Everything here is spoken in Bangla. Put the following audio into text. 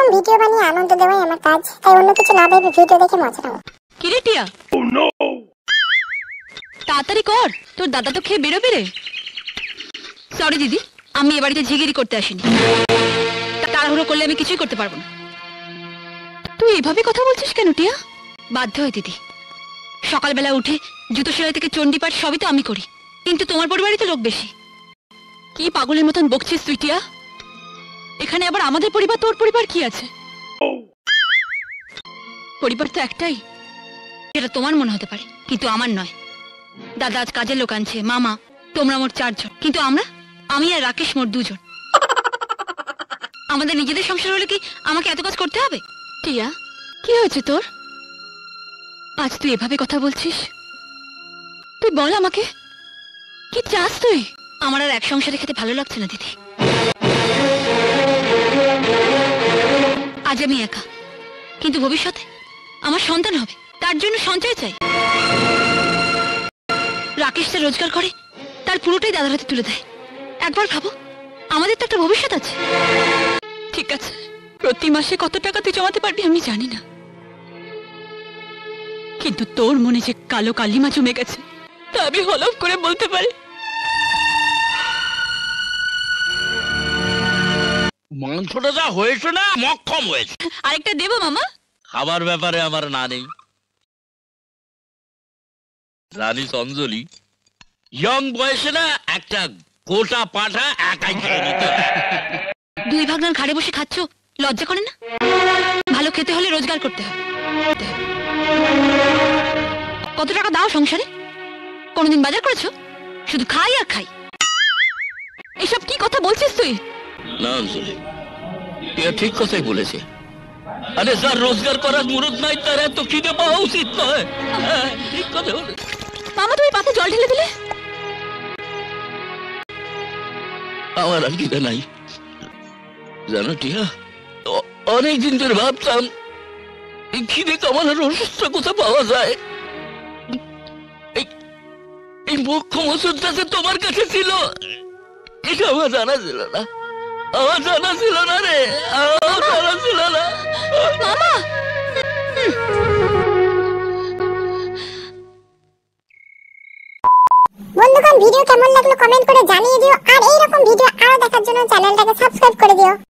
এরকম ভিডিও বানিয়ে আনন্দ দেওয়াই আমার কাজ, তাই অন্য কিছু না ভেবে ভিডিও দেখে মজা নাও। কি রে টিয়া, তাড়াতাড়ি কর, তোর দাদা তো খেয়ে বেরোবে রে। সরি দিদি, আমি এ বাড়িতে ঝিগিরি করতে আসিনি। তাড়াহুড়ো করলে আমি কিছুই করতে পারবো না। তুই এভাবে কথা বলছিস কেন টিয়া? বাধ্য হয় দিদি, সকালবেলা উঠে জুতো সেলাই থেকে চণ্ডীপাঠ সবই তো আমি করি, কিন্তু তোমার পরিবারই তো লোক বেশি। কি পাগলের মতন বকছিস তুই টিয়া? এখানে আবার আমাদের পরিবার তোর পরিবার কি আছে? পরিবার তো একটাই, যেটা তোমার মনে হতে পারে কিন্তু আমার নয়। দাদা আজ কাজের লোক আনছে, মামা, তোমরা মোট 4 জন, কিন্তু আমি আর রাকেশ মোট 2 জন। আমাদের নিজেদের সংসার হলে কি আমাকে এত কাজ করতে হবে? টিয়া, কি হয়েছে তোর? আজ তুই এভাবে কথা বলছিস? তুই বল আমাকে, কি চাস তুই? আমার আর এক সংসারে খেতে ভালো লাগছে না দিদি। আজ আমি একা, কিন্তু ভবিষ্যতে আমার সন্তান হবে, তার জন্য সঞ্চয় চাই। রাকেশ যা রোজগার করে তার পুরোটাই দাদার হাতে তুলে দেয়। একবার ভাবো, আমাদের তো একটা ভবিষ্যৎ আছে। ঠিক আছে, প্রতি মাসে কত টাকা তুই জমাতে পারবি আমি জানি না, কিন্তু তোর মনে যে কালো কালিমা জমে গেছে তা আমি হলফ করে বলতে পারি। মাংসটা যা হয়েছে না মক্ষম হয়েছে। আরেকটা দেবো মামা? খাবার ব্যাপারে আমার না নেই। রানী অঞ্জলি ইয়ং বয়সে না একটা গোটা পাঠা একাই খেয়ে নিতে। 2 ভাগনার ঘাড়ে বসে খাচ্ছ, লজ্জা করে না? ভালো খেতে হলে রোজগার করতে হবে। কত টাকা দাও সংসারে? কোনদিন বাজার করেছো? শুধু খাই আর খাই। এসব কি কথা বলছিস তুই? না অঞ্জলি, ঠিক কথাই বলেছে। আরে যার রোজগার করার মুরুদ নাই তার এত খিদে পাওয়া উচিত নয়। ঠিক কথা বলে। মামা, তুমি পাতে জল ঢেলে দিলে। আমার আর খিদে নাই জানো টিয়া, অনেকদিন ধরে ভাবতাম এই খিদে কামানোর ওষুধটা কোথা পাওয়া যায়। এই মোক্ষম ওষুধটা যে তোমার কাছে ছিল এটা আমার জানা ছিল না। আমার জানা ছিল না রে, আমার জানা ছিল না মামা। বন্ধুগণ, ভিডিও কেমন লাগলো কমেন্ট করে জানিয়ে দিও, আর এইরকম ভিডিও আরো দেখার জন্য চ্যানেলটাকে সাবস্ক্রাইব করে দিও।